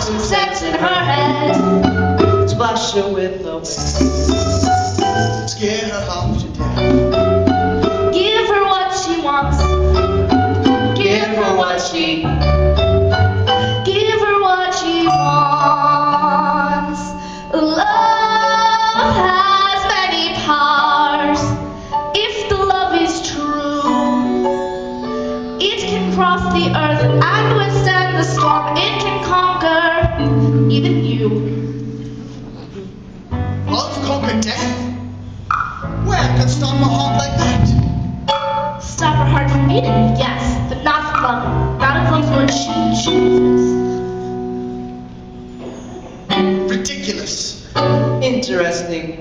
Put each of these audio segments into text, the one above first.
toxic scents in her head. Splash her with the wind. Scare her half to death. Give her what she wants. Give her what she. Give her what she wants. Love has many powers. If the love is true, it can cross the earth and withstand the storm. It can conquer even you. Love conquer death? Where can stop a heart like that? Stop her heart from beating, yes, but not from loving. Not if love's what she chooses. Ridiculous. Interesting.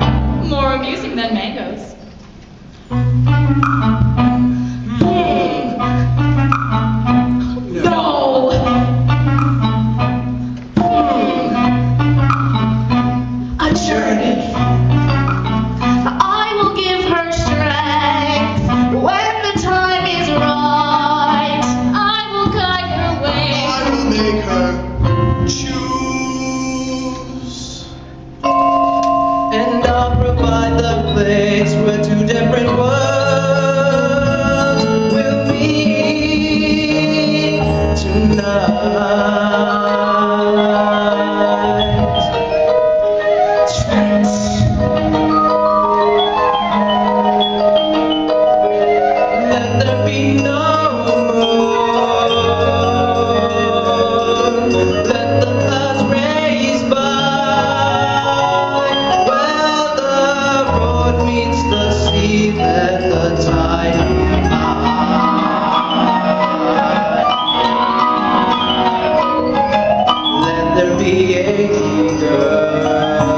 More amusing than mangoes. No. A journey. I will give her strength when the time is right. I will guide her way. I will make her choose. And I'll provide the place where two different worlds will meet tonight. Trance. Let there be no moon. Let the clouds race by. Where the road meets the sea, let the tide high. Let there be a girl.